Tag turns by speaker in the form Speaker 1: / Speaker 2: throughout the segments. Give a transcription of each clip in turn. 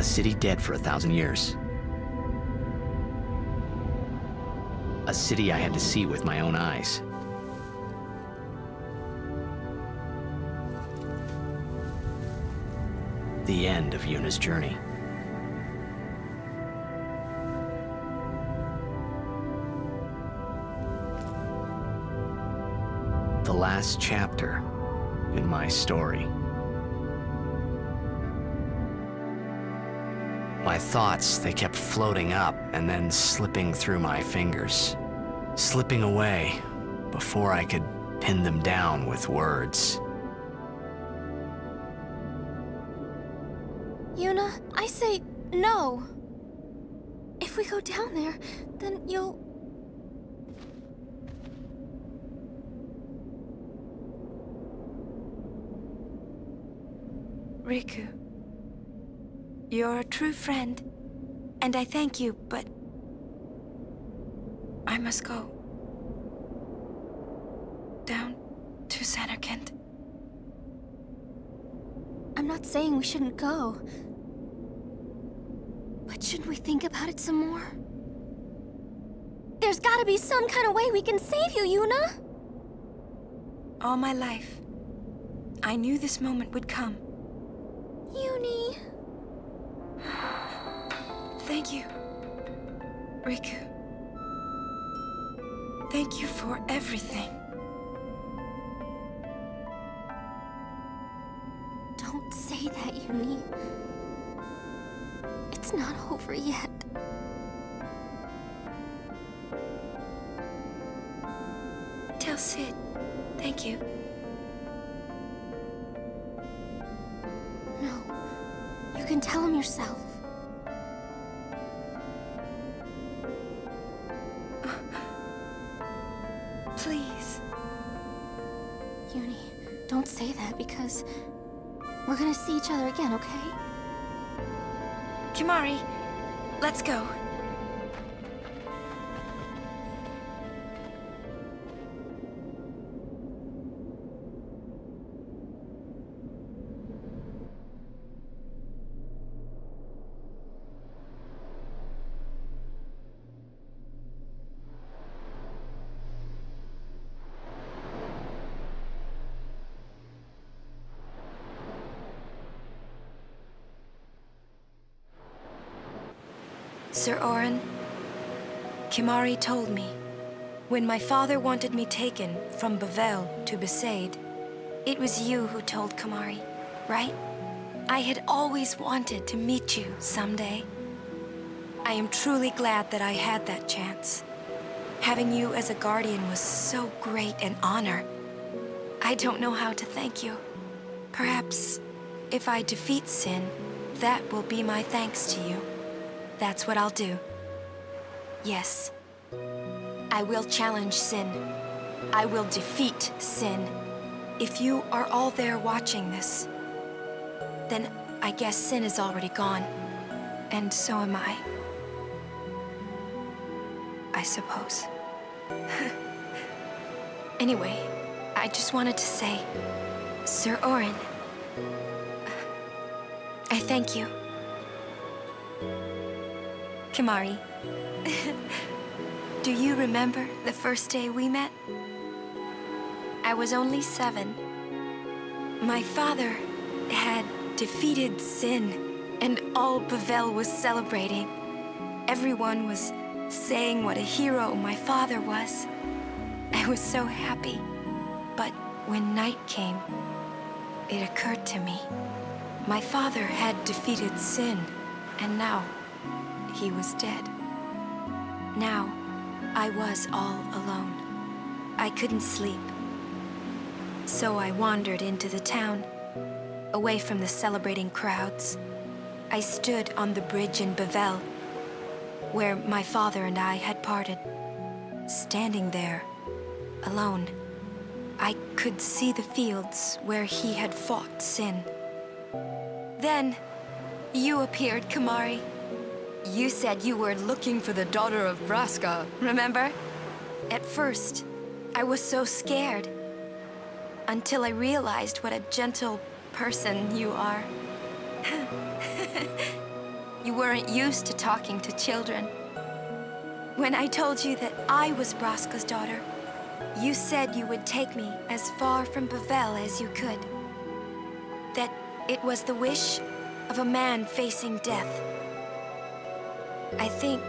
Speaker 1: A city dead for 1,000 years. A city I had to see with my own eyes. The end of Yuna's journey. The last chapter in my story. My thoughts, they kept floating up and then slipping through my fingers, slipping away before I could pin them down with words.
Speaker 2: Yuna, I say no. If we go down there, then you'll...
Speaker 3: Riku, you're a true friend, and I thank you, but I must go. Down to Zanarkand.
Speaker 2: I'm not saying we shouldn't go. But shouldn't we think about it some more? There's gotta be some kind of way we can save you, Yuna!
Speaker 3: All my life, I knew this moment would come.
Speaker 2: Yuni...
Speaker 3: Thank you, Riku. Thank you for everything.
Speaker 2: Don't say that, Yuni. It's not over yet.
Speaker 3: Tell Sid, thank you.
Speaker 2: No, you can tell him yourself.
Speaker 3: Please.
Speaker 2: Yuni, don't say that because we're gonna see each other again, okay?
Speaker 3: Kimari, let's go. Sir Orin, Kimari told me, when my father wanted me taken from Bavel to Besaid, it was you who told Kimari, right? I had always wanted to meet you someday. I am truly glad that I had that chance. Having you as a guardian was so great an honor. I don't know how to thank you. Perhaps, if I defeat Sin, that will be my thanks to you. That's what I'll do. Yes. I will challenge Sin. I will defeat Sin. If you are all there watching this, then I guess Sin is already gone. And so am I. I suppose. Anyway, I just wanted to say, Sir Orin, I thank you. Kimari, do you remember the first day we met? I was only 7. My father had defeated Sin, and all Bavel was celebrating. Everyone was saying what a hero my father was. I was so happy. But when night came, it occurred to me. My father had defeated Sin, and now he was dead. Now, I was all alone. I couldn't sleep. So I wandered into the town, away from the celebrating crowds. I stood on the bridge in Bavel, where my father and I had parted. Standing there, alone, I could see the fields where he had fought Sin. Then, you appeared, Kimari. You said you were looking for the daughter of Braska, remember? At first, I was so scared. Until I realized what a gentle person you are. You weren't used to talking to children. When I told you that I was Braska's daughter, you said you would take me as far from Bavel as you could. That it was the wish of a man facing death. I think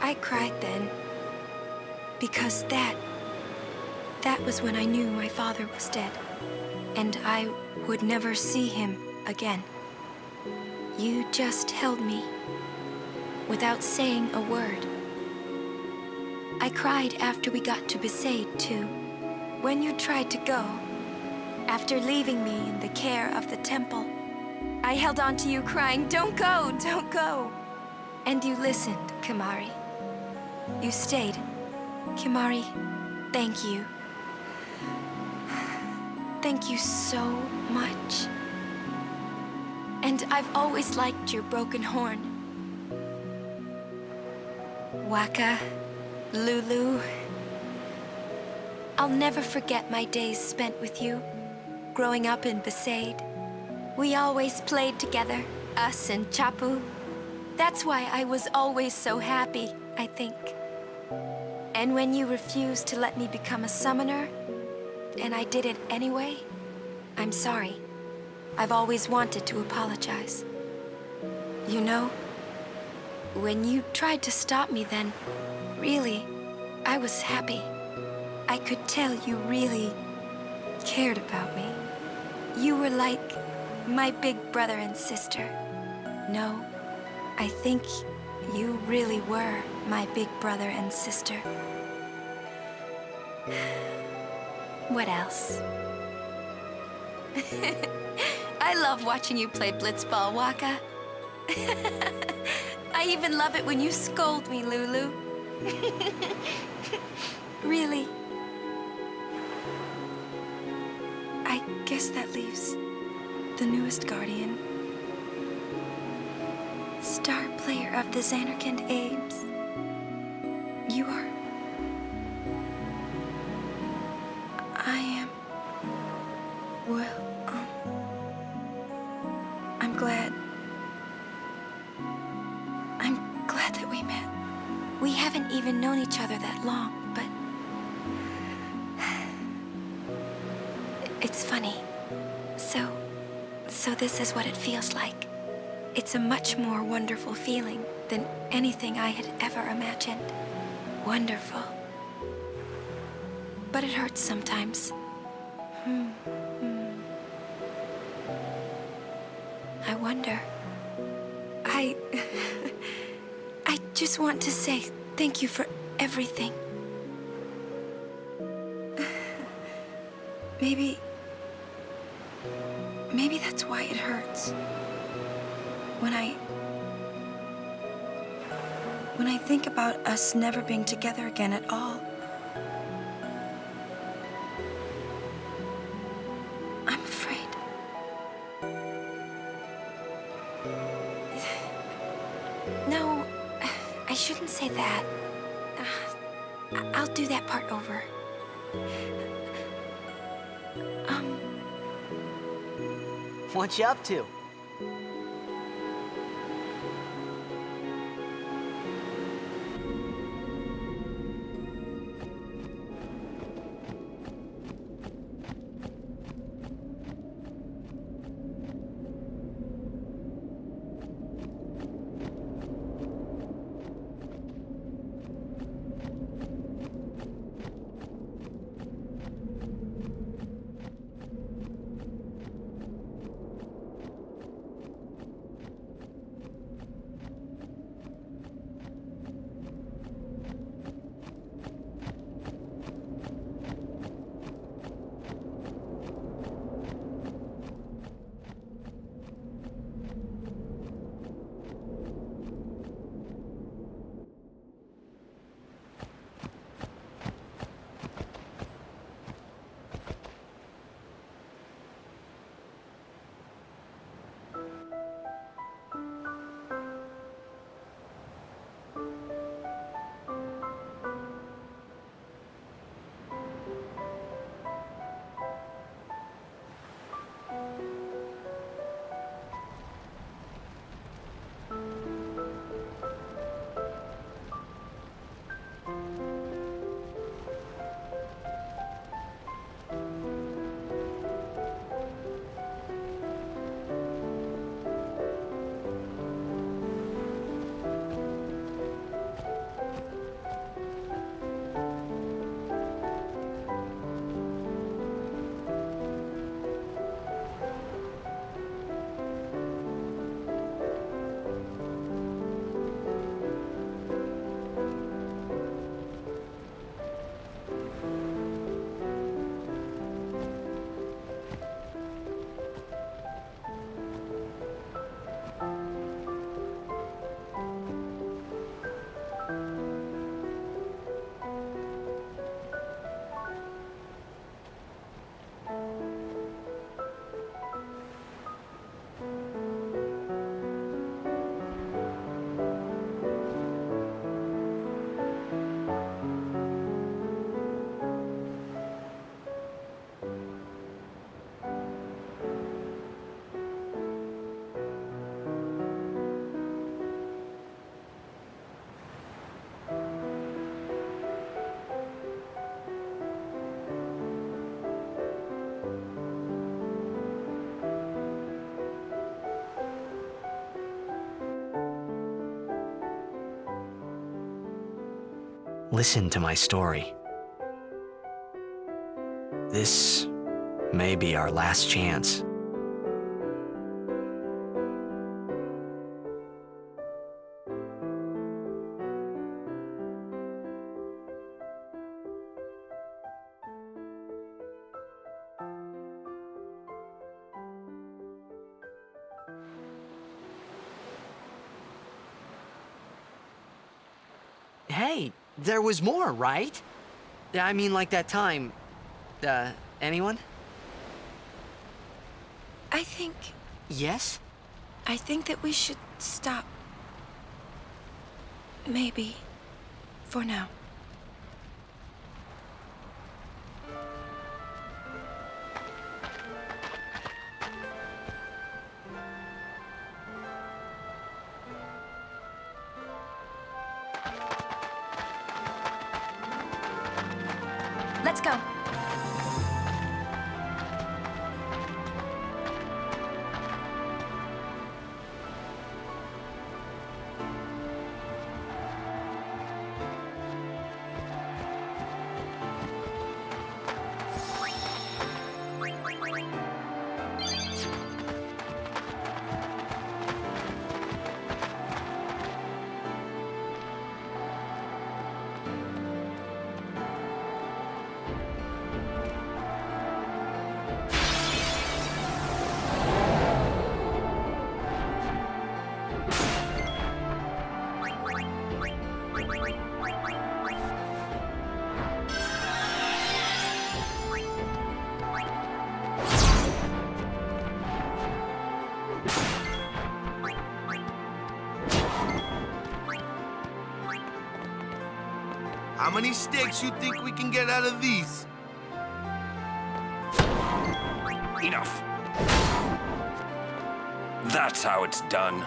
Speaker 3: I cried then, because that was when I knew my father was dead, and I would never see him again. You just held me, without saying a word. I cried after we got to Besaid, too. When you tried to go, after leaving me in the care of the temple, I held on to you crying, "Don't go, don't go!" And you listened, Kimahri. You stayed. Kimahri, thank you. Thank you so much. And I've always liked your broken horn. Wakka, Lulu. I'll never forget my days spent with you, growing up in Besaid. We always played together, us and Chapu. That's why I was always so happy, I think. And when you refused to let me become a summoner, and I did it anyway, I'm sorry. I've always wanted to apologize. You know, when you tried to stop me then, really, I was happy. I could tell you really cared about me. You were like my big brother and sister. No, I think you really were my big brother and sister. What else? I love watching you play blitzball, Wakka. I even love it when you scold me, Lulu. Really. I guess that leaves the newest guardian. Star player of the Zanarkand Abes. You are. I am. Well, I'm glad. I'm glad that we met. We haven't even known each other that long, but it's funny. So this is what it feels like. It's a much more wonderful feeling than anything I had ever imagined. Wonderful. But it hurts sometimes. I wonder. I just want to say thank you for everything. Maybe that's why it hurts. When I think about us never being together again at all, I'm afraid. No, I shouldn't say that. I'll do that part over.
Speaker 4: What you up to?
Speaker 1: listen to my story. This may be our last chance. Hey, there was more, right? I mean, like that time. Anyone?
Speaker 3: I think
Speaker 1: Yes?
Speaker 3: that we should stop. Maybe. For now. Let's go.
Speaker 5: How many steaks you think we can get out of these?
Speaker 6: Enough. That's how it's done.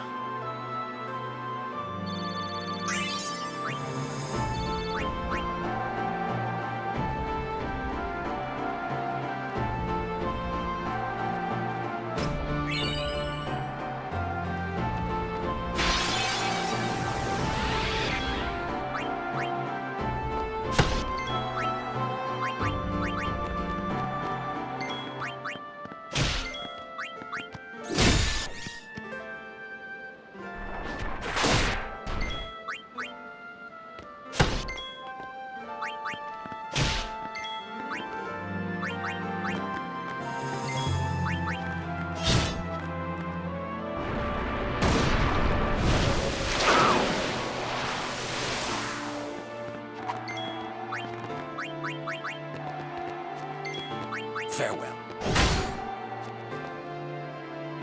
Speaker 6: Farewell.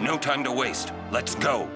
Speaker 6: No time to waste. Let's go.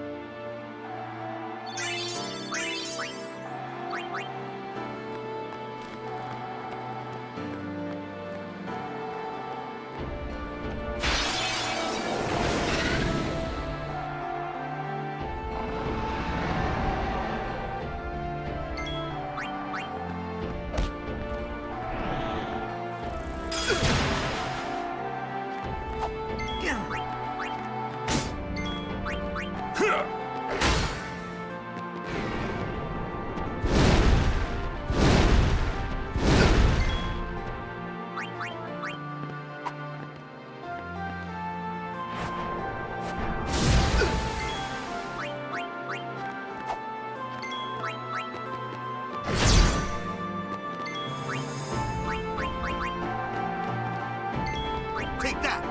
Speaker 5: Take that!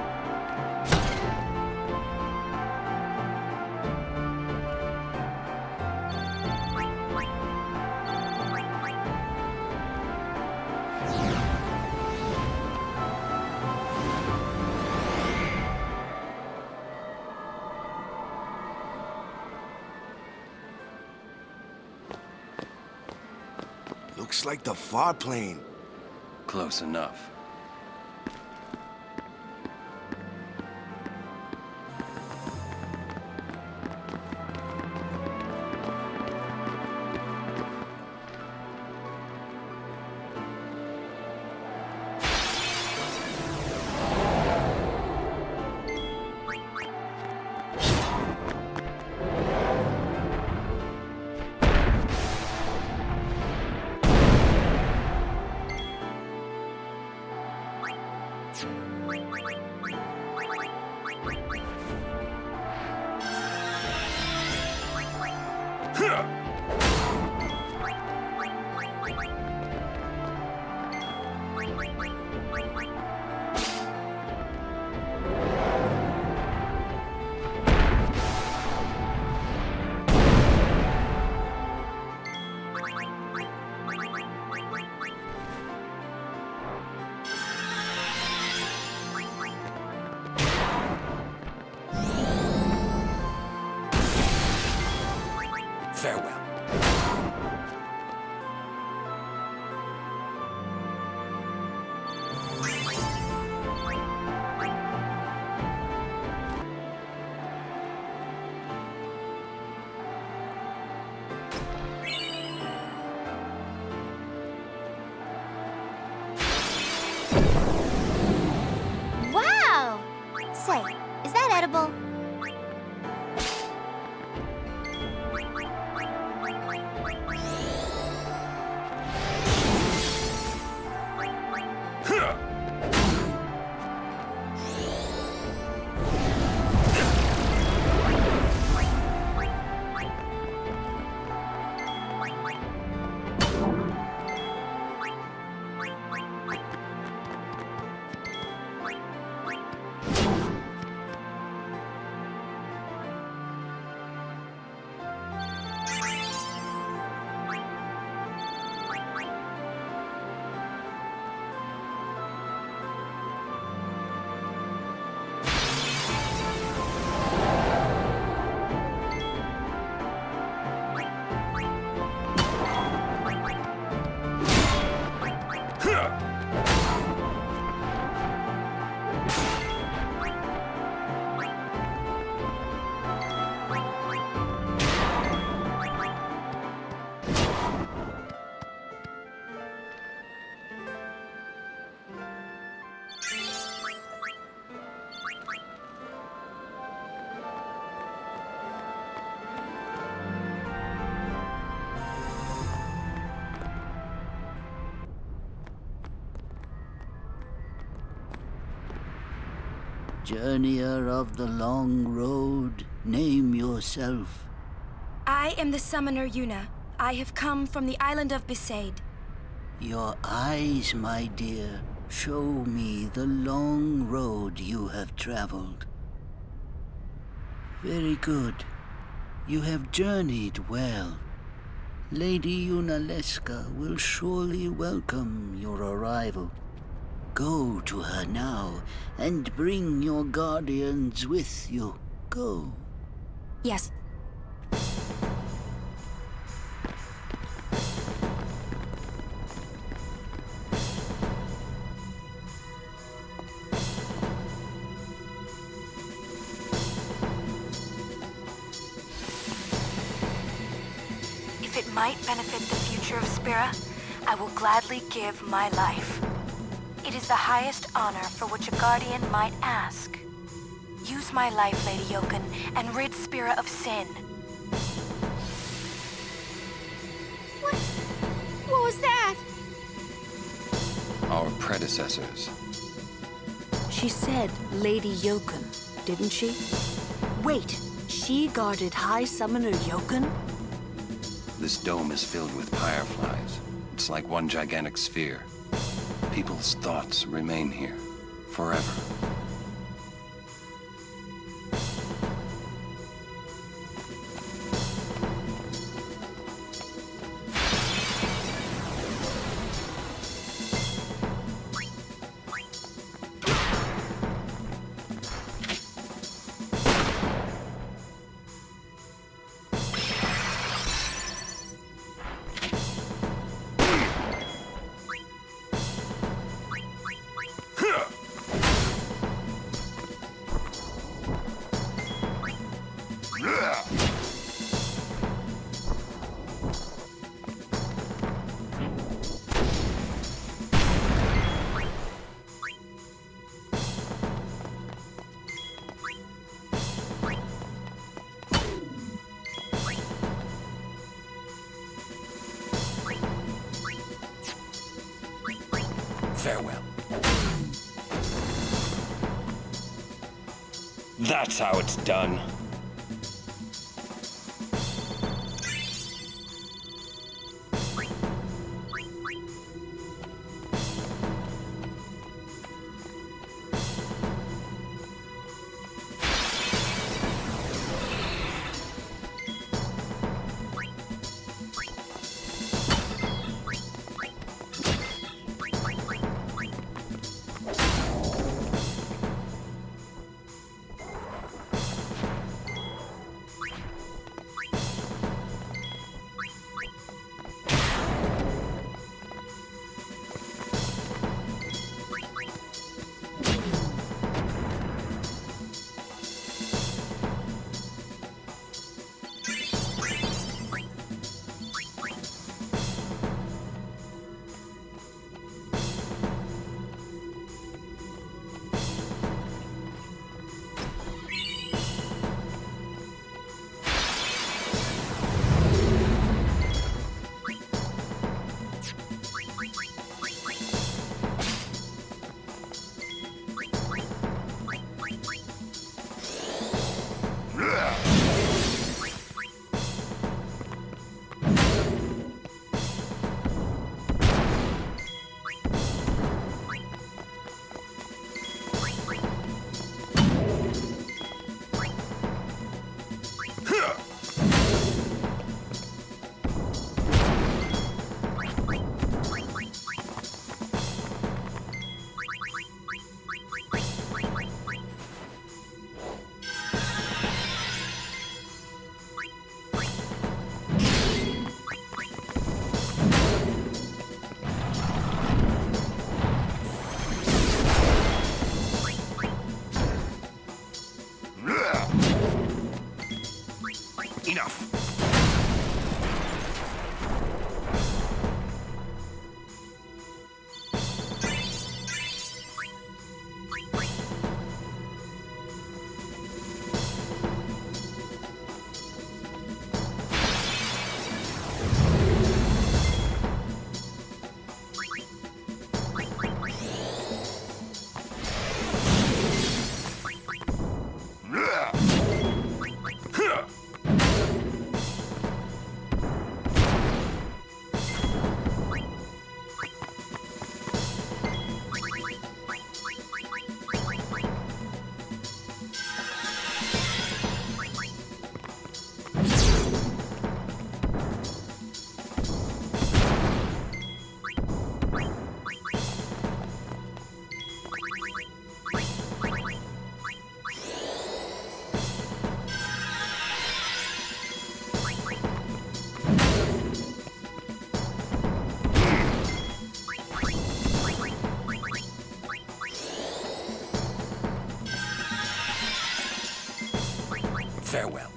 Speaker 5: Looks like the far plane.
Speaker 6: Close enough. Farewell.
Speaker 2: Wow! Say, is that edible?
Speaker 7: Journeyer of the long road, name yourself.
Speaker 3: I am the summoner Yuna. I have come from the island of Besaid.
Speaker 7: Your eyes, my dear, show me the long road you have traveled. Very good. You have journeyed well. Lady Yunalesca will surely welcome your arrival. Go to her now, and bring your guardians with you. Go.
Speaker 3: Yes. If it might benefit the future of Spira, I will gladly give my life. It is the highest honor for which a guardian might ask. Use my life, Lady Yoken, and rid Spira of sin.
Speaker 2: What was that?
Speaker 6: Our predecessors.
Speaker 8: She said Lady Yoken, didn't she? Wait, she guarded High Summoner Yoken?
Speaker 6: This dome is filled with fireflies. It's like one gigantic sphere. People's thoughts remain here, forever. Farewell. That's how it's done.
Speaker 5: Enough.
Speaker 6: Farewell.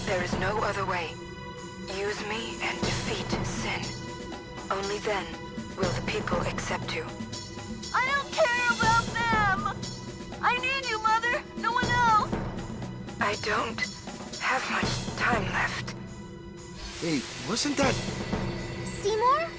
Speaker 3: There is no other way. Use me and defeat sin. Only then will the people accept you.
Speaker 8: I don't care about them! I need you, Mother! No one else!
Speaker 3: I don't have much time left.
Speaker 5: Hey, wasn't that...
Speaker 2: Seymour?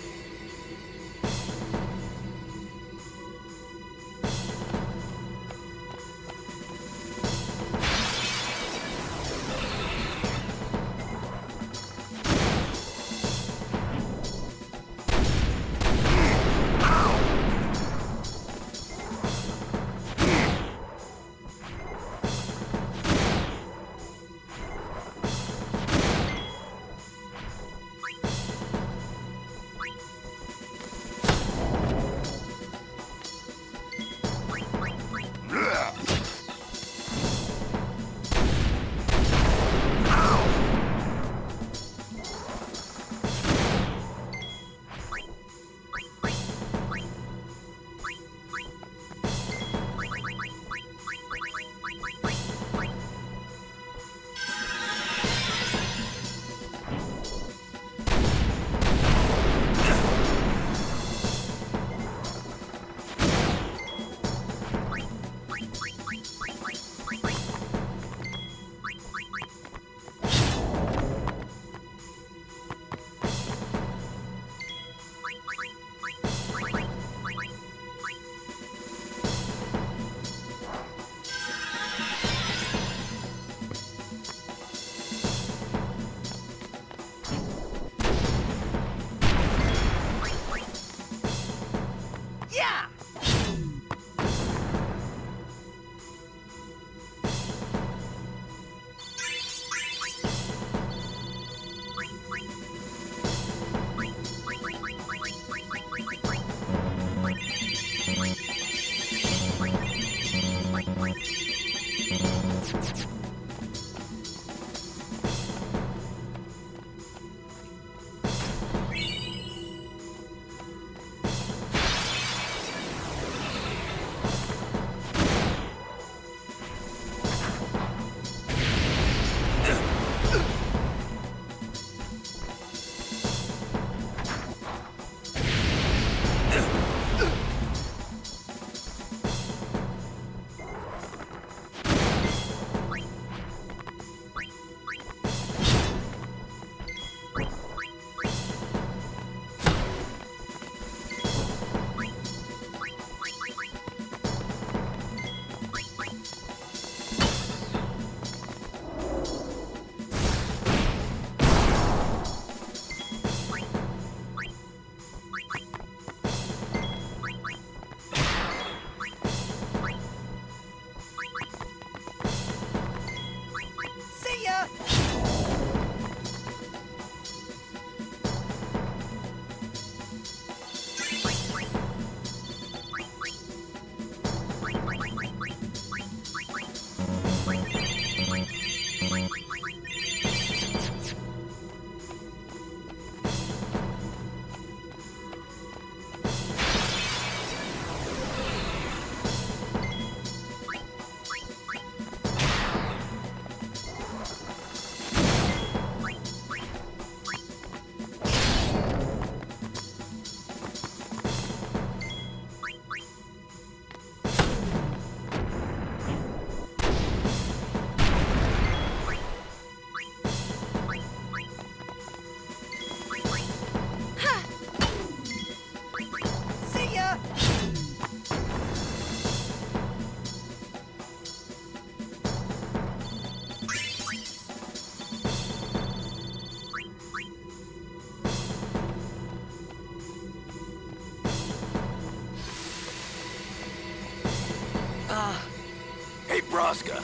Speaker 5: Hey, Braska.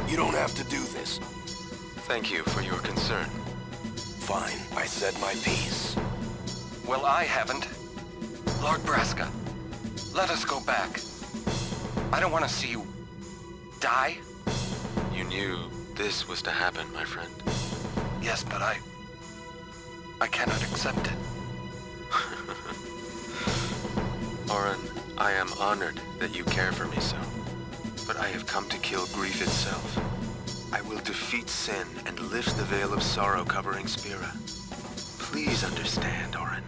Speaker 5: You don't have to do this.
Speaker 9: Thank you for your concern.
Speaker 5: Fine, I said my piece.
Speaker 6: Well, I haven't. Lord Braska, let us go back. I don't want to see you die.
Speaker 9: You knew this was to happen, my friend.
Speaker 6: Yes, but I cannot accept it.
Speaker 9: Orin, I am honored that you care for me so. But I have come to kill grief itself. I will defeat sin and lift the veil of sorrow covering Spira. Please understand, Orin.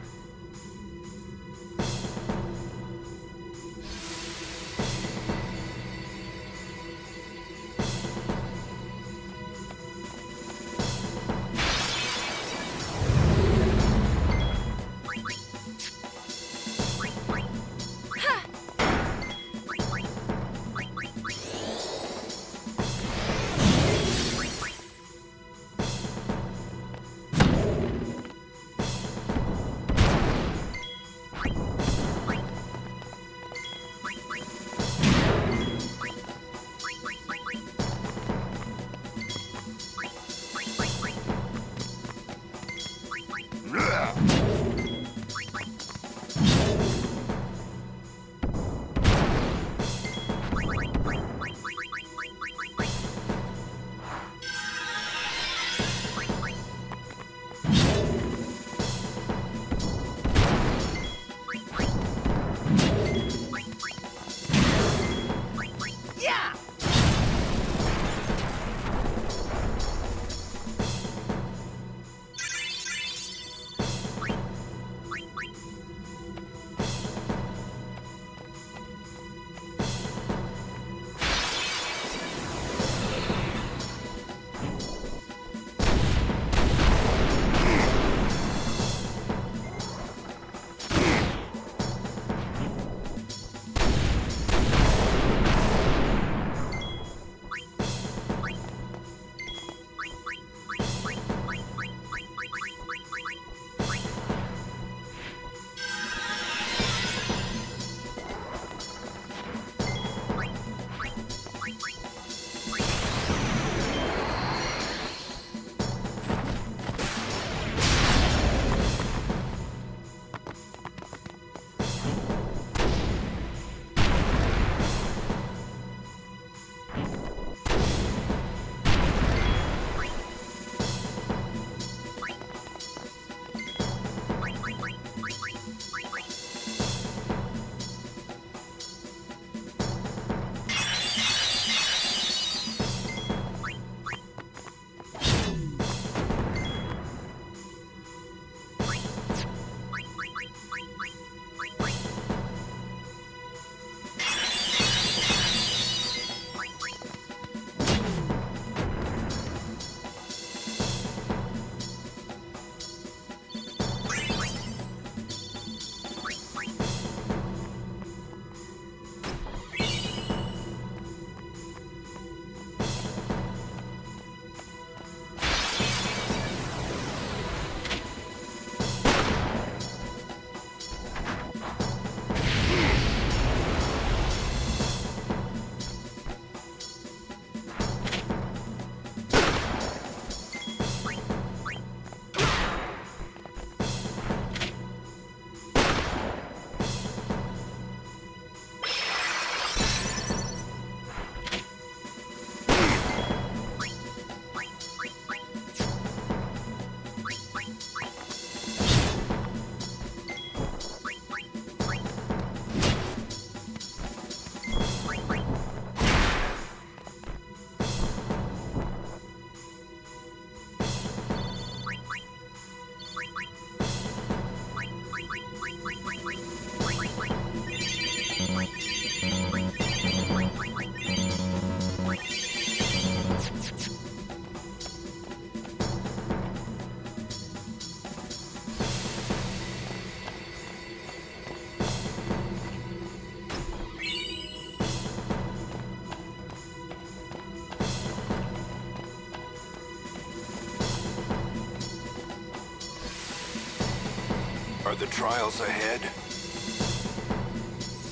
Speaker 10: the trials ahead?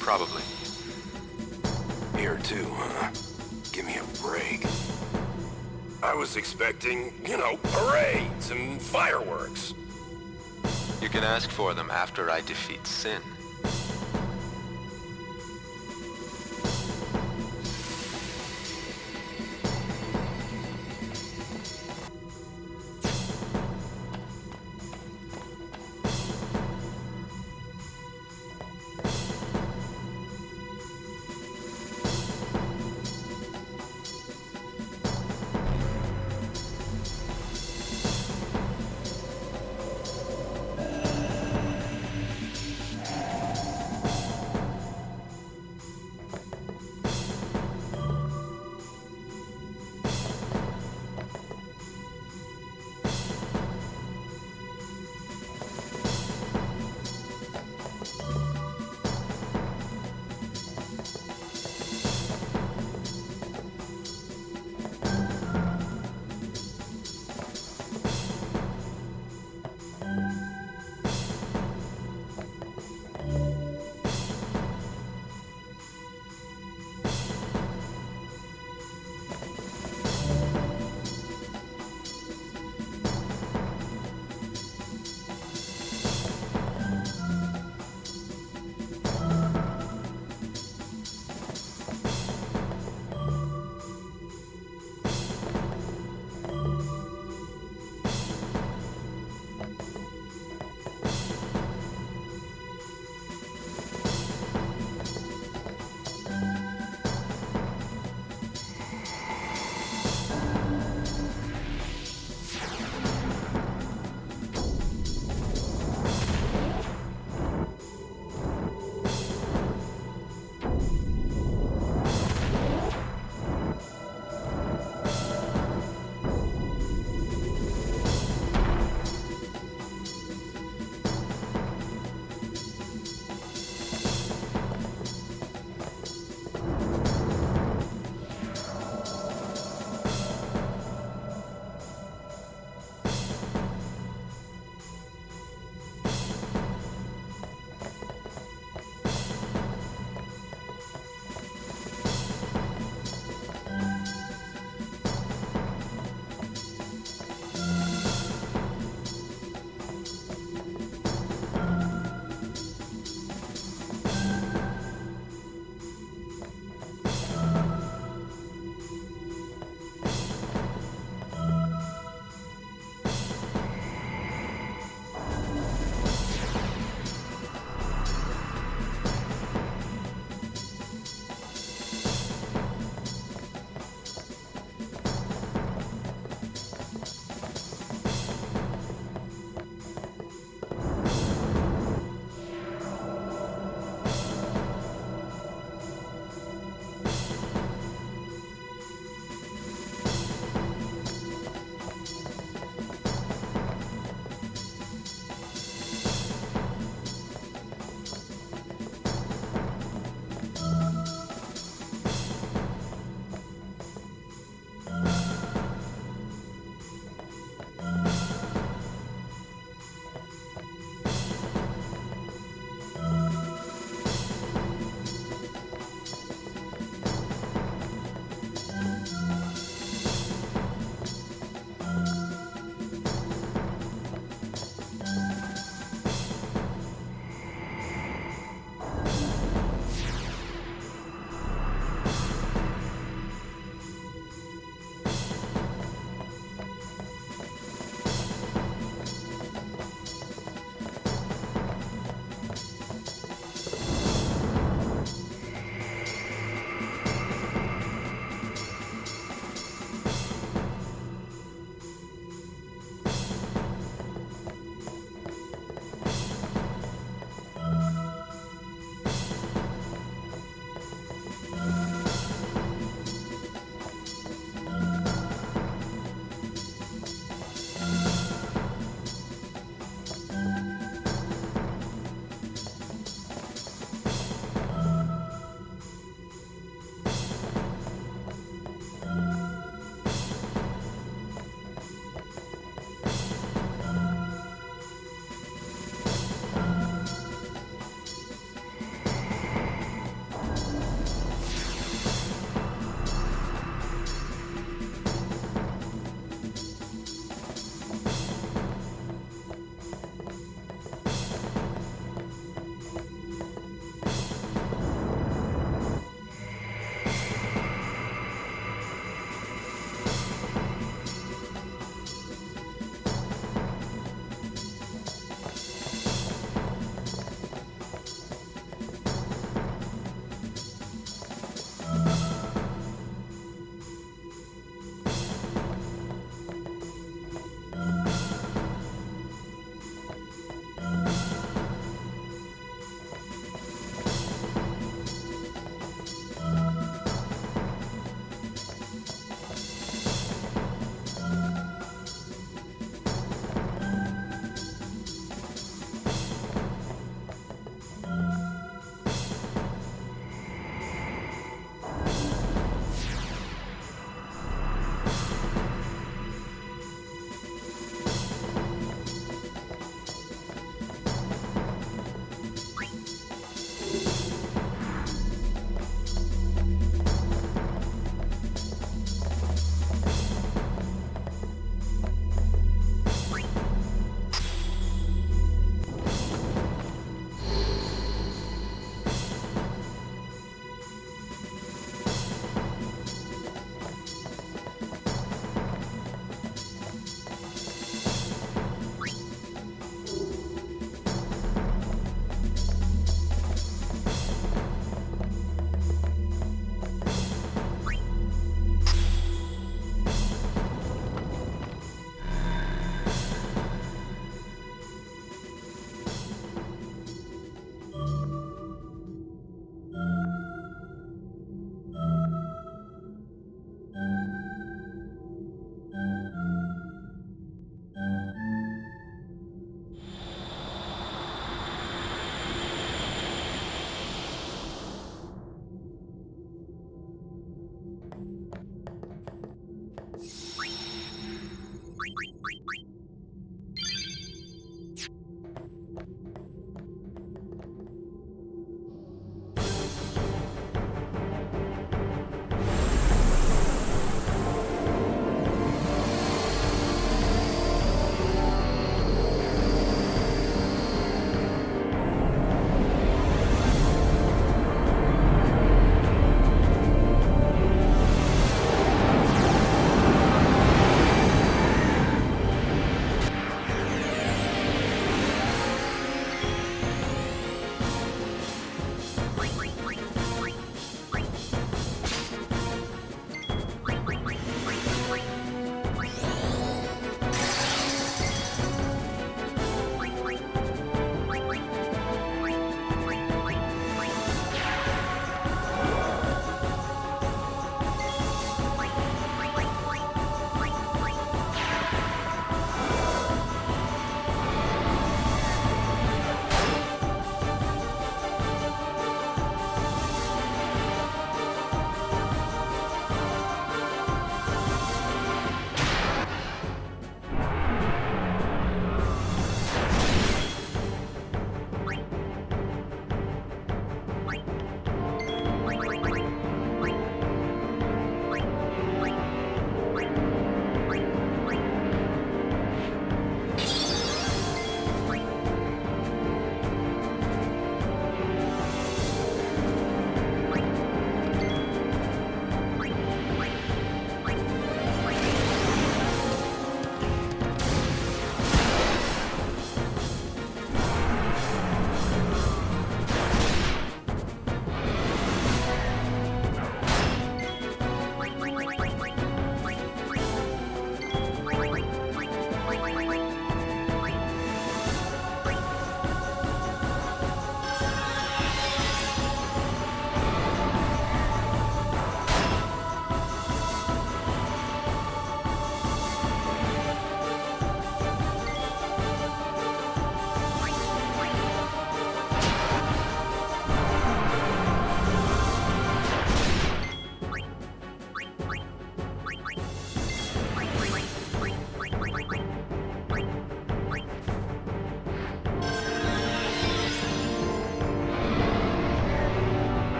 Speaker 9: Probably.
Speaker 10: Here too, huh? Give me a break. I was expecting, you know, parades and fireworks.
Speaker 9: You can ask for them after I defeat Sin.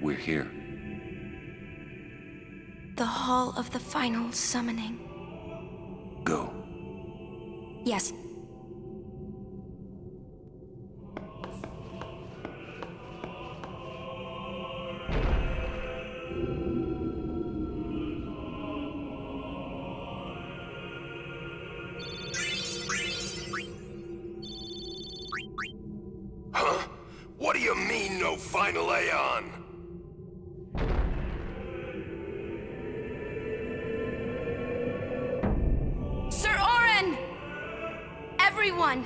Speaker 6: We're here.
Speaker 3: The Hall of the Final Summoning.
Speaker 6: Go.
Speaker 3: Yes.
Speaker 10: Huh? What do you mean, no final Aeon?
Speaker 3: Sir Oren! Everyone!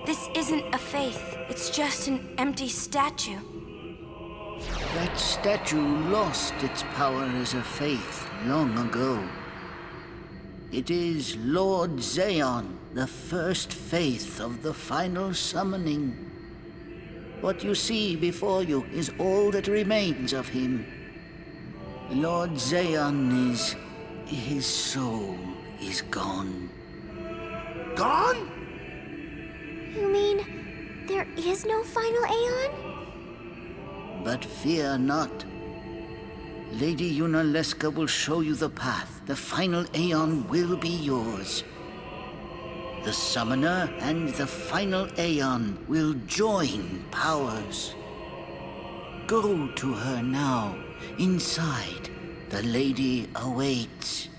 Speaker 3: This isn't a Fayth. It's just an empty statue.
Speaker 7: That statue lost its power as a Fayth long ago. It is Lord Aeon, the first Fayth of the final summoning. What you see before you is all that remains of him. Lord Aeon is... his soul is gone.
Speaker 5: Gone?
Speaker 2: You mean there is no final Aeon?
Speaker 7: But fear not. Lady Yunalesca will show you the path. The final Aeon will be yours. The Summoner and the final Aeon will join powers. Go to her now. Inside, the lady awaits.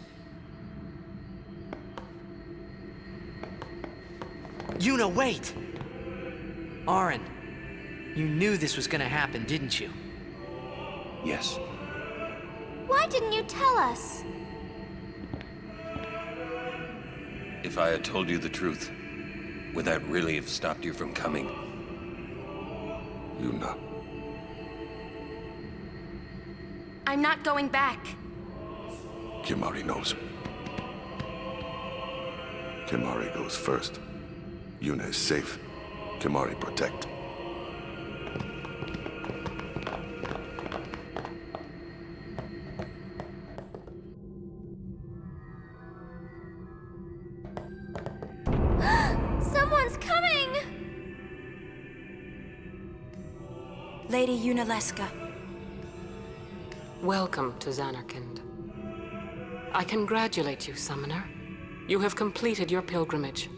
Speaker 1: Yuna, wait! Oren, you knew this was gonna happen, didn't you?
Speaker 6: Yes.
Speaker 2: Why didn't you tell us?
Speaker 6: If I had told you the truth, would that really have stopped you from coming?
Speaker 10: Yuna.
Speaker 3: I'm not going back.
Speaker 10: Kimahri knows. Kimahri goes first. Yuna is safe. Kimahri protect.
Speaker 2: Someone's coming!
Speaker 3: Lady Yunalesca.
Speaker 11: Welcome to Zanarkand. I congratulate you, Summoner. You have completed your pilgrimage.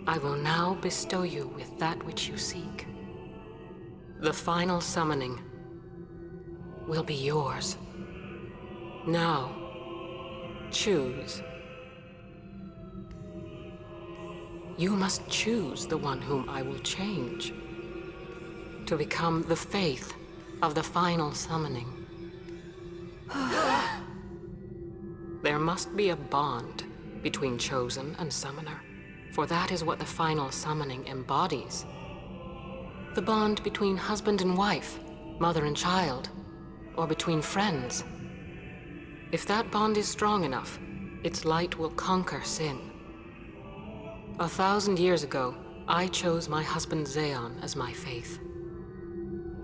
Speaker 11: I will now bestow you with that which you seek. The final summoning will be yours. Now, choose. You must choose the one whom I will change to become the Fayth of the final summoning. There must be a bond between Chosen and Summoner, for that is what the final summoning embodies. The bond between husband and wife, mother and child, or between friends. If that bond is strong enough, its light will conquer sin. 1,000 years ago, I chose my husband Aeon as my Fayth.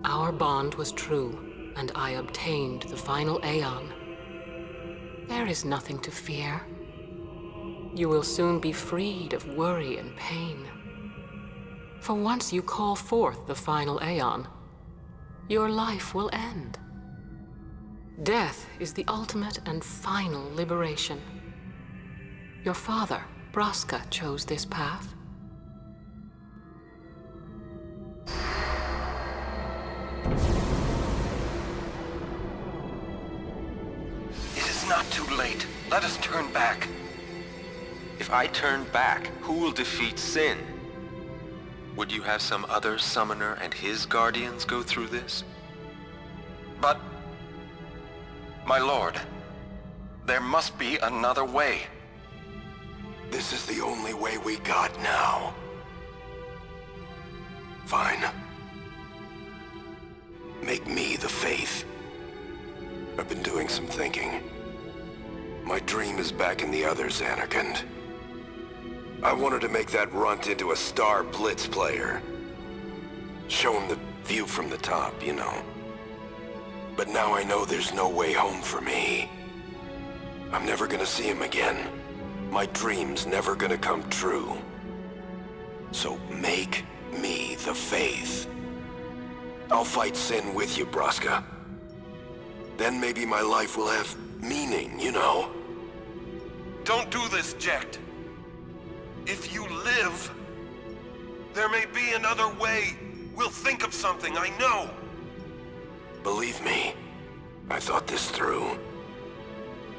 Speaker 11: Our bond was true, and I obtained the final Aeon. There is nothing to fear. You will soon be freed of worry and pain. For once you call forth the final Aeon, your life will end. Death is the ultimate and final liberation. Your father, Braska, chose this path.
Speaker 6: It is not too late. Let us turn back.
Speaker 9: If I turn back, who will defeat sin? Would you have some other summoner and his guardians go through this?
Speaker 6: But... my lord, there must be another way.
Speaker 10: This is the only way we got now. Fine. Make me the Fayth. I've been doing some thinking. My dream is back in the other Zanarkand. I wanted to make that runt into a star blitz player. Show him the view from the top, you know. But now I know there's no way home for me. I'm never gonna see him again. My dream's never gonna come true. So make me the Fayth. I'll fight sin with you, Braska. Then maybe my life will have meaning, you know?
Speaker 5: Don't do this, Jecht. If you live, there may be another way. We'll think of something, I know.
Speaker 10: Believe me, I thought this through.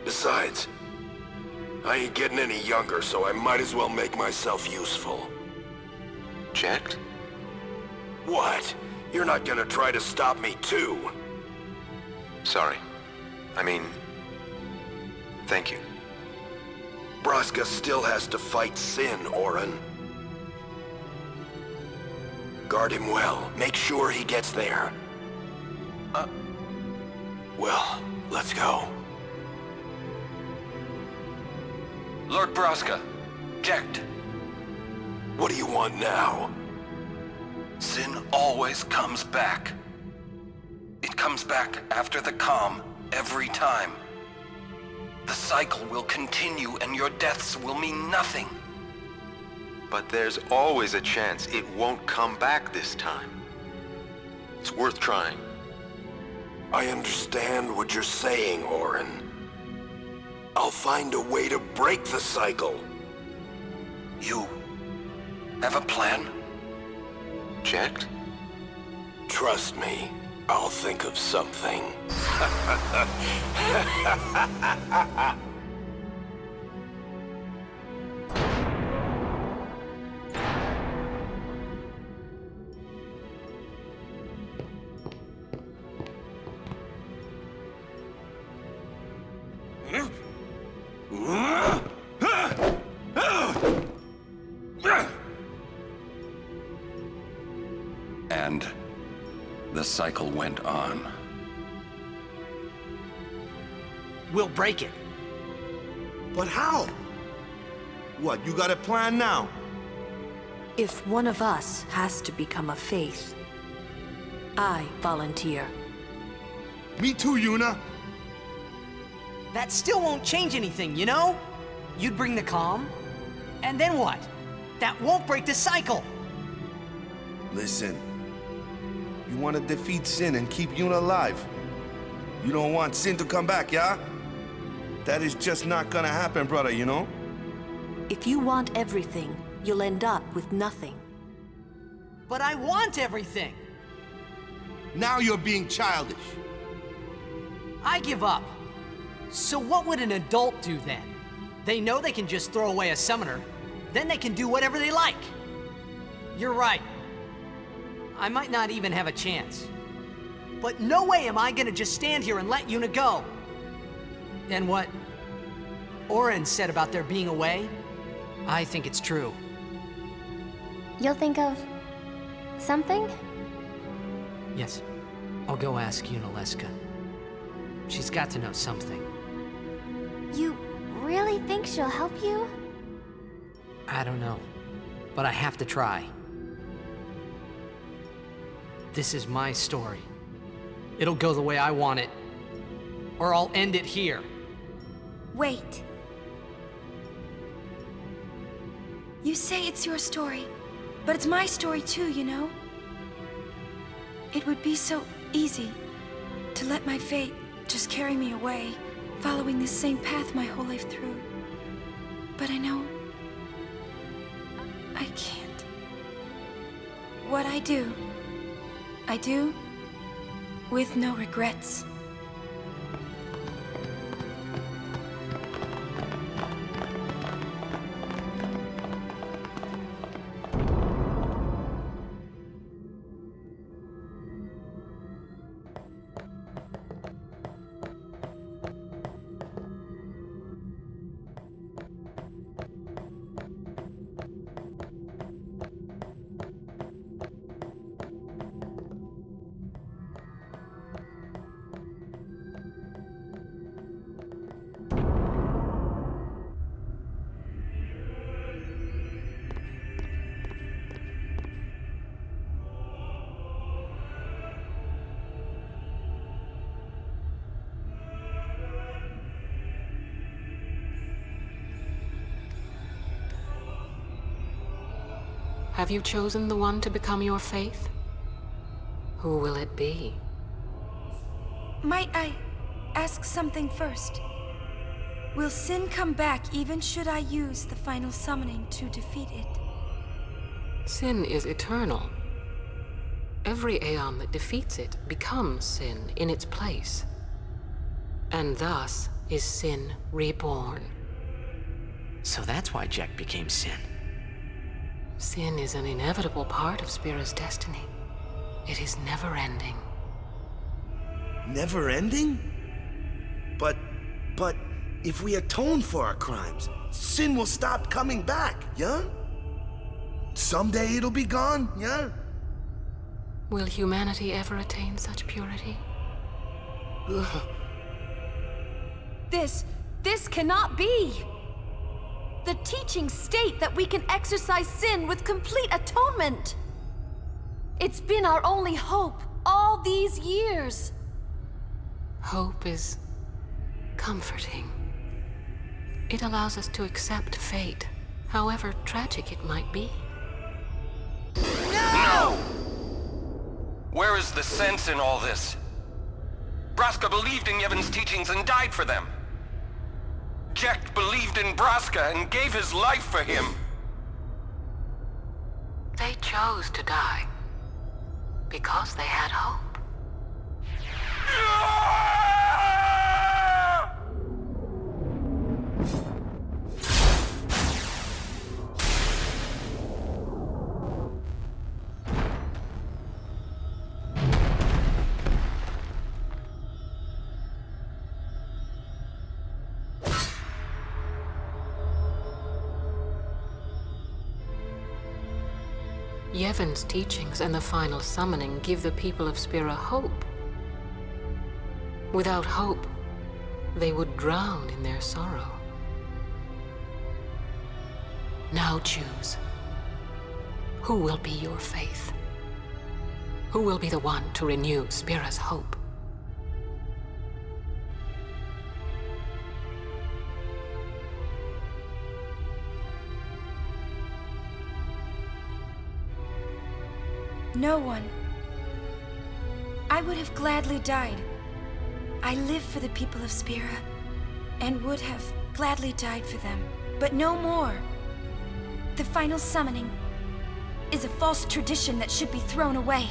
Speaker 10: Besides, I ain't getting any younger, so I might as well make myself useful.
Speaker 9: Jecht?
Speaker 10: What? You're not gonna try to stop me too?
Speaker 9: Sorry. I mean, thank you.
Speaker 10: Braska still has to fight sin, Orin. Guard him well. Make sure he gets there. Well, let's go.
Speaker 6: Lord Braska, Jecht.
Speaker 10: What do you want now?
Speaker 6: Sin always comes back. It comes back after the calm, every time. The cycle will continue and your deaths will mean nothing.
Speaker 9: But there's always a chance it won't come back this time. It's worth trying.
Speaker 10: I understand what you're saying, Orin. I'll find a way to break the cycle.
Speaker 6: You have a plan?
Speaker 9: Jecht?
Speaker 10: Trust me, I'll think of something.
Speaker 6: And the cycle went on.
Speaker 4: We'll break it.
Speaker 5: But how? What, you got a plan now?
Speaker 8: If one of us has to become a Fayth, I volunteer.
Speaker 5: Me too, Yuna.
Speaker 4: That still won't change anything, you know? You'd bring the calm, and then what? That won't break the cycle!
Speaker 5: Listen. You want to defeat Sin and keep Yuna alive. You don't want Sin to come back, yeah? That is just not gonna happen, brother, you know?
Speaker 8: If you want everything, you'll end up with nothing.
Speaker 4: But I want everything!
Speaker 5: Now you're being childish.
Speaker 4: I give up. So what would an adult do then? They know they can just throw away a summoner, then they can do whatever they like. You're right. I might not even have a chance. But no way am I gonna just stand here and let Yuna go. And what Orin said about there being a way, I think it's true.
Speaker 2: You'll think of something?
Speaker 4: Yes, I'll go ask Yunalesca. She's got to know something.
Speaker 2: You really think she'll help you?
Speaker 4: I don't know, but I have to try. This is my story. It'll go the way I want it, or I'll end it here.
Speaker 3: Wait. You say it's your story, but it's my story too, you know? It would be so easy to let my fate just carry me away, following the same path my whole life through. But I know I can't. What I do with no regrets.
Speaker 11: Have you chosen the one to become your Fayth? Who will it be?
Speaker 3: Might I ask something first? Will Sin come back even should I use the final summoning to defeat it?
Speaker 11: Sin is eternal. Every Aeon that defeats it becomes Sin in its place. And thus is Sin reborn.
Speaker 1: So that's why Jack became Sin.
Speaker 11: Sin is an inevitable part of Spira's destiny. It is never-ending.
Speaker 5: Never-ending? But if we atone for our crimes, Sin will stop coming back, yeah? Someday it'll be gone, yeah?
Speaker 11: Will humanity ever attain such purity?
Speaker 8: This cannot be! The teachings state that we can exorcise sin with complete atonement! It's been our only hope all these years!
Speaker 11: Hope is comforting. It allows us to accept fate, however tragic it might be.
Speaker 6: No! Where is the sense in all this? Braska believed in Yevon's teachings and died for them. Jack believed in Braska and gave his life for him.
Speaker 11: They chose to die because they had hope. Yevon's teachings and the final summoning give the people of Spira hope. Without hope, they would drown in their sorrow. Now choose. Who will be your Fayth? Who will be the one to renew Spira's hope?
Speaker 3: No one. I would have gladly died. I live for the people of Spira, and would have gladly died for them, but no more. The final summoning is a false tradition that should be thrown away.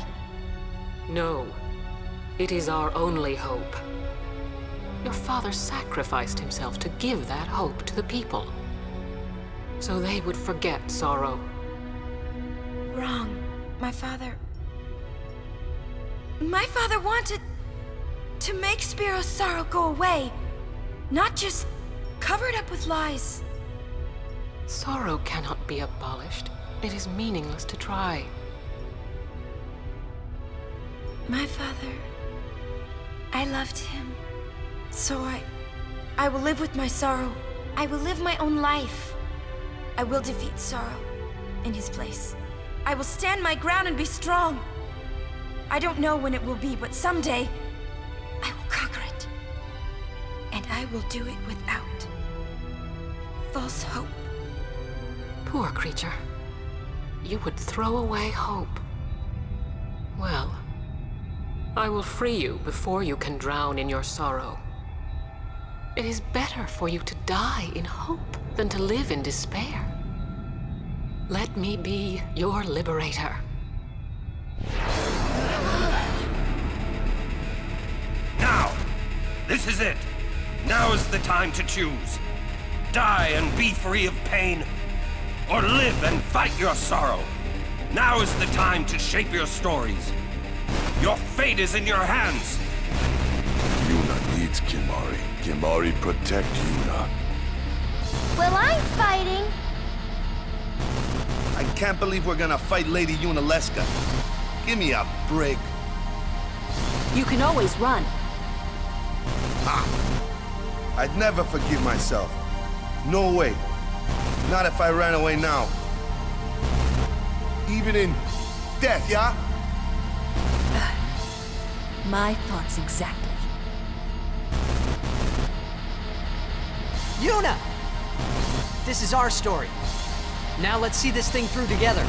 Speaker 11: No, it is our only hope. Your father sacrificed himself to give that hope to the people, so they would forget sorrow.
Speaker 3: Wrong. My father wanted to make Spiro's sorrow go away, not just cover it up with lies.
Speaker 11: Sorrow cannot be abolished. It is meaningless to try.
Speaker 3: My father, I loved him. So I will live with my sorrow. I will live my own life. I will defeat sorrow in his place. I will stand my ground and be strong. I don't know when it will be, but someday I will conquer it. And I will do it without false hope.
Speaker 11: Poor creature. You would throw away hope. Well, I will free you before you can drown in your sorrow. It is better for you to die in hope than to live in despair. Let me be your liberator.
Speaker 10: Now! This is it! Now is the time to choose. Die and be free of pain, or live and fight your sorrow. Now is the time to shape your stories. Your fate is in your hands.
Speaker 5: Yuna needs Kimahri. Kimahri protect Yuna.
Speaker 2: Well, I'm fighting.
Speaker 5: I can't believe we're gonna fight Lady Yunalesca. Give me a break.
Speaker 8: You can always run.
Speaker 5: I'd never forgive myself. No way. Not if I ran away now. Even in death, yeah?
Speaker 8: My thoughts exactly.
Speaker 4: Yuna! This is our story. Now let's see this thing through together.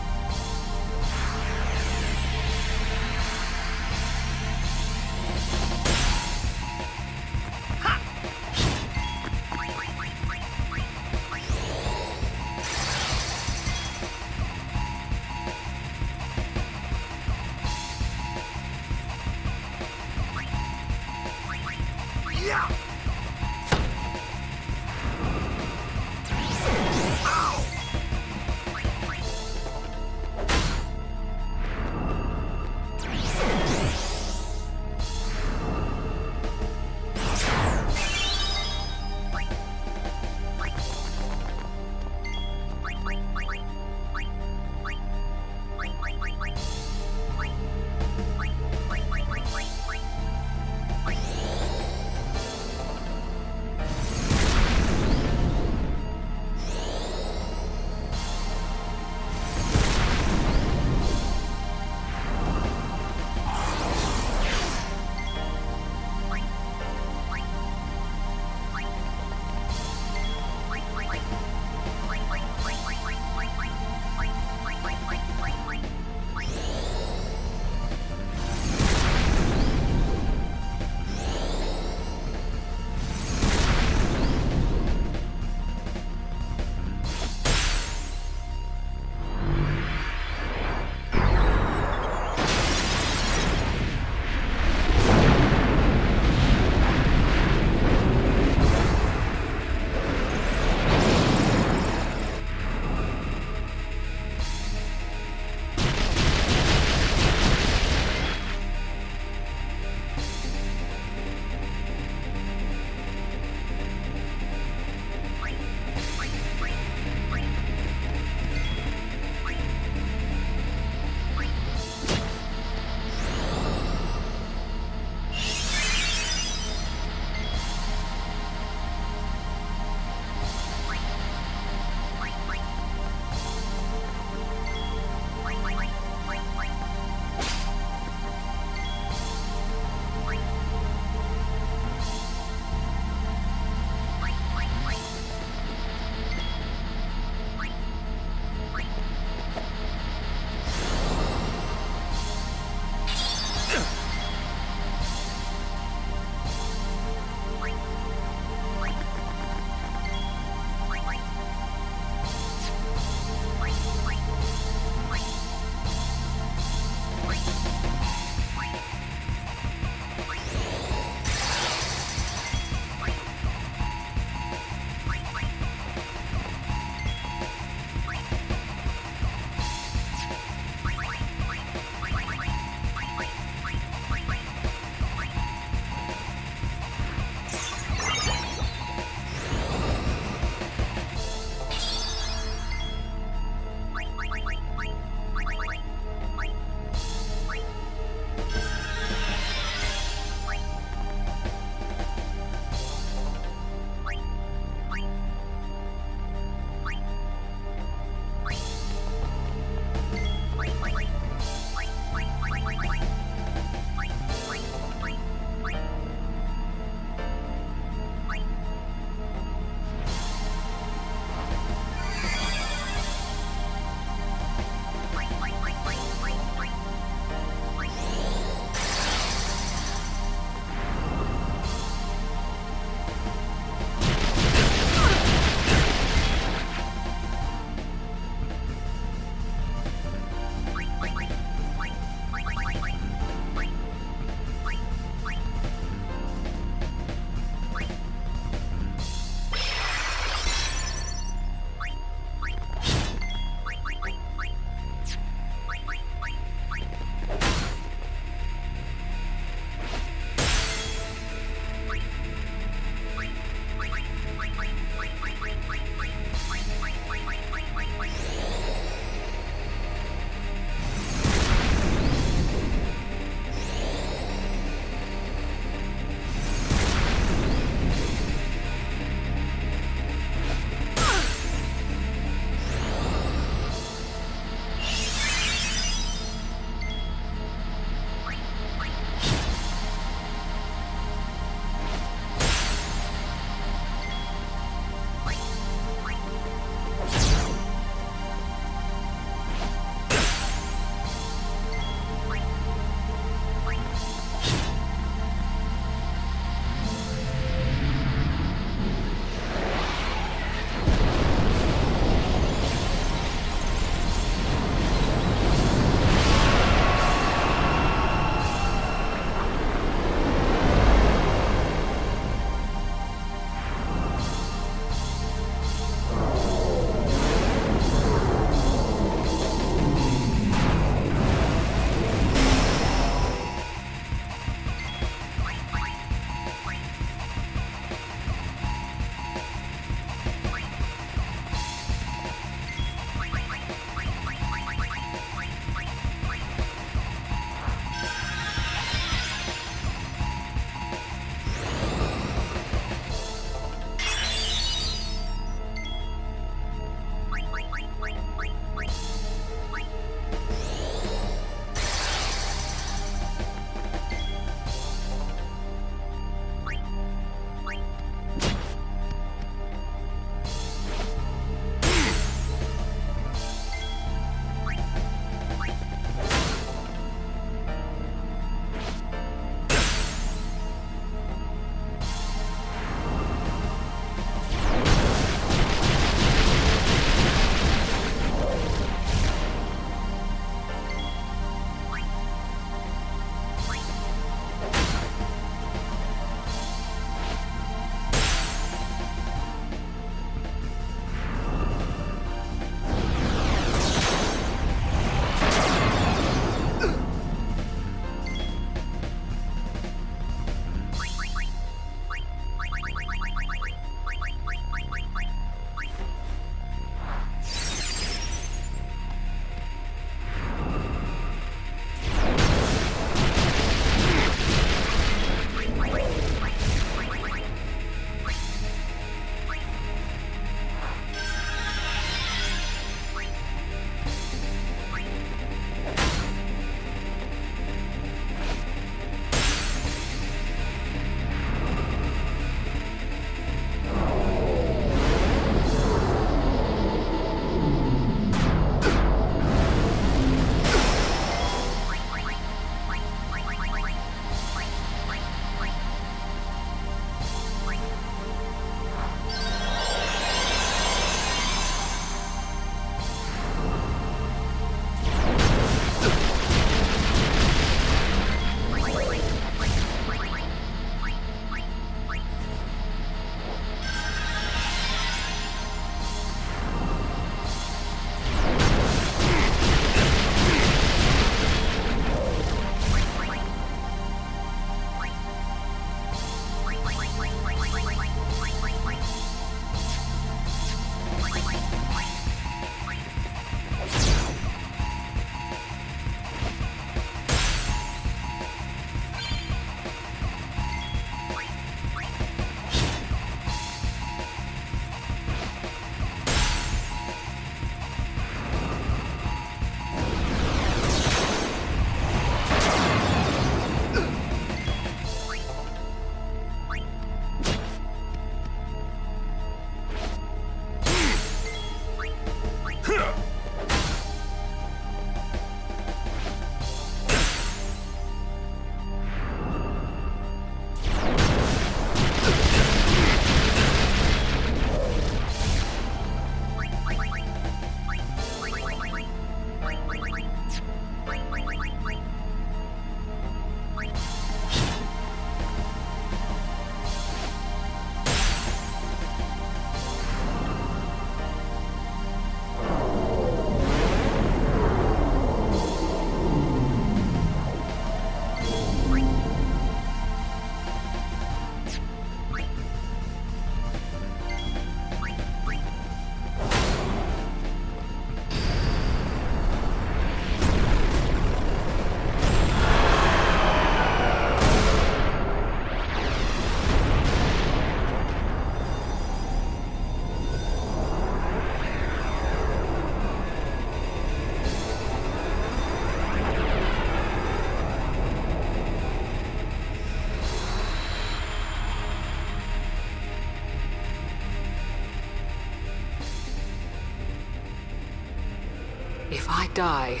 Speaker 11: die,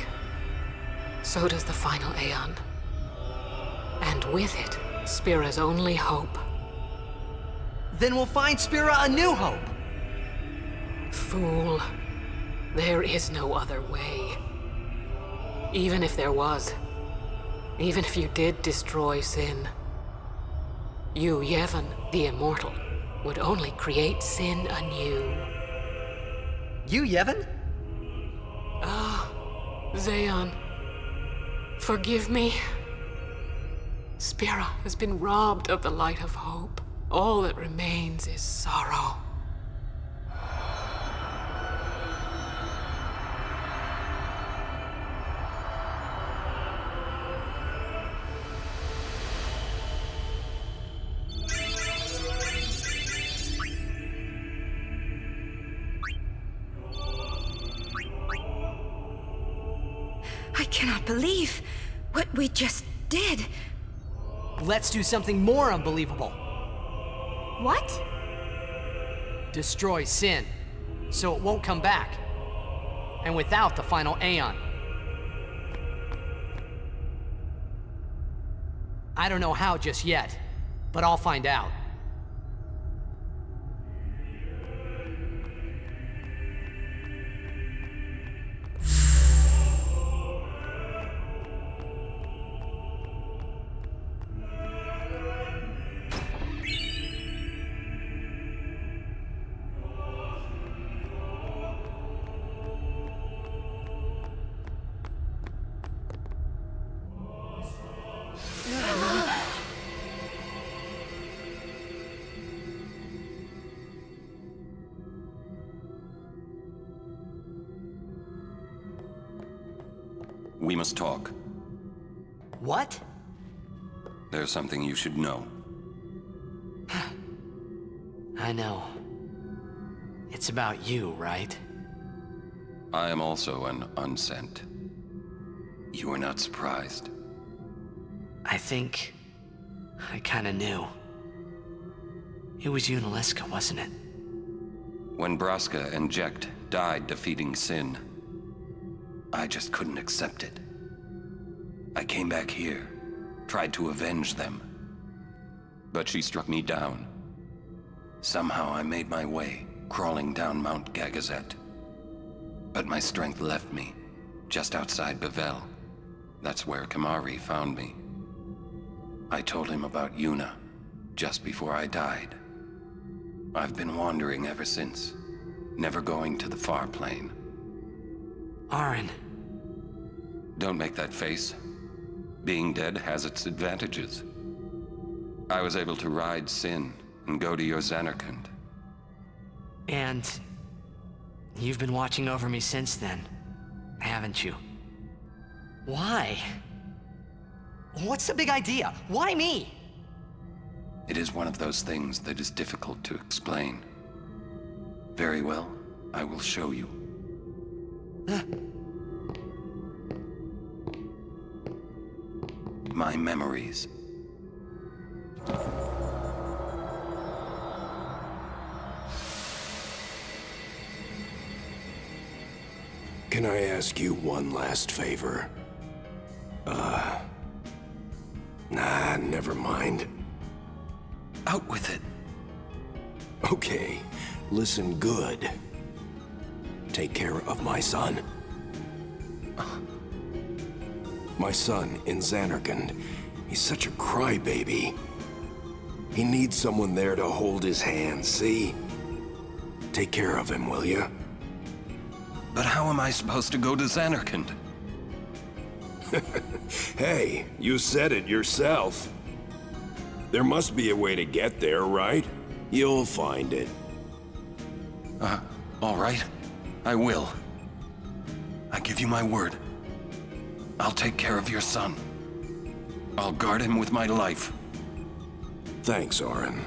Speaker 11: so does the final Aeon. And with it, Spira's only hope.
Speaker 4: Then we'll find Spira a new hope.
Speaker 11: Fool. There is no other way. Even if there was, even if you did destroy Sin, you, Yevon, the Immortal, would only create Sin anew.
Speaker 4: You, Yevon?
Speaker 11: Zayon, forgive me. Spira has been robbed of the light of hope. All that remains is sorrow.
Speaker 3: I cannot believe what we just did.
Speaker 4: Let's do something more unbelievable.
Speaker 8: What?
Speaker 4: Destroy Sin, so it won't come back. And without the final Aeon. I don't know how just yet, but I'll find out.
Speaker 6: We must talk.
Speaker 4: What?
Speaker 6: There's something you should know.
Speaker 1: I know. It's about you, right?
Speaker 6: I am also an unsent. You are not surprised.
Speaker 1: I think I kinda knew. It was Yunalesca, wasn't it?
Speaker 6: When Braska and Jekt died defeating Sin, I just couldn't accept it. I came back here, tried to avenge them. But she struck me down. Somehow I made my way, crawling down Mount Gagazet. But my strength left me, just outside Bevel. That's where Kamari found me. I told him about Yuna, just before I died. I've been wandering ever since, never going to the far plane.
Speaker 1: Aren.
Speaker 6: Don't make that face. Being dead has its advantages. I was able to ride Sin and go to your Zanarkand.
Speaker 1: And you've been watching over me since then, haven't you?
Speaker 4: Why? What's the big idea? Why me?
Speaker 6: It is one of those things that is difficult to explain. Very well, I will show you. My memories.
Speaker 10: Can I ask you one last favor? Nah, never mind.
Speaker 6: Out with it.
Speaker 10: Okay, listen good. Take care of my son. My son in Zanarkand. He's such a crybaby. He needs someone there to hold his hand, see? Take care of him, will you?
Speaker 6: But how am I supposed to go to Zanarkand?
Speaker 10: Hey, you said it yourself. There must be a way to get there, right? You'll find it.
Speaker 6: All right. I will. I give you my word. I'll take care of your son. I'll guard him with my life.
Speaker 10: Thanks, Aren.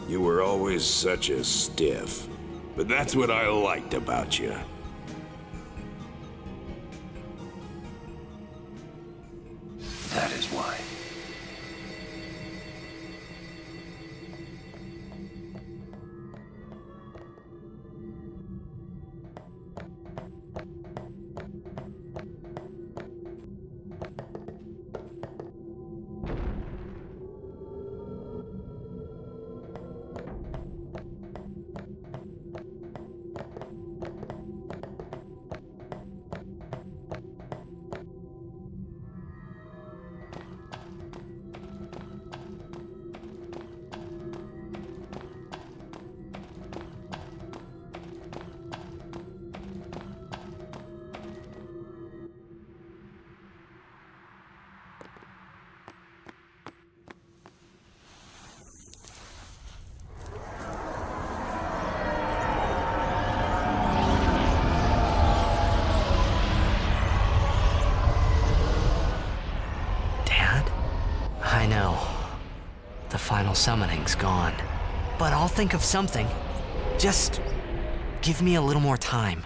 Speaker 10: You were always such a stiff. But that's what I liked about you.
Speaker 6: That is why.
Speaker 1: final summoning's gone. But I'll think of something. Just give me a little more time.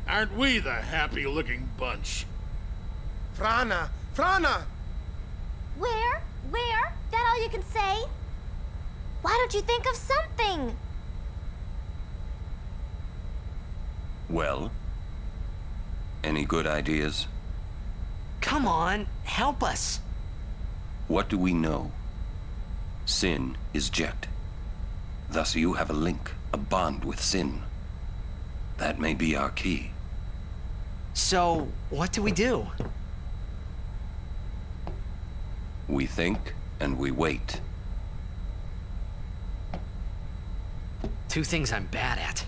Speaker 12: Aren't we the happy-looking bunch?
Speaker 5: Frana! Frana!
Speaker 2: Where? That all you can say? Why don't you think of something?
Speaker 6: Well? Any good ideas?
Speaker 1: Come on, help us.
Speaker 6: What do we know? Sin is Jet. Thus you have a link, a bond with Sin. That may be our key.
Speaker 1: So, what do we do?
Speaker 6: We think and we wait.
Speaker 1: Two things I'm bad at.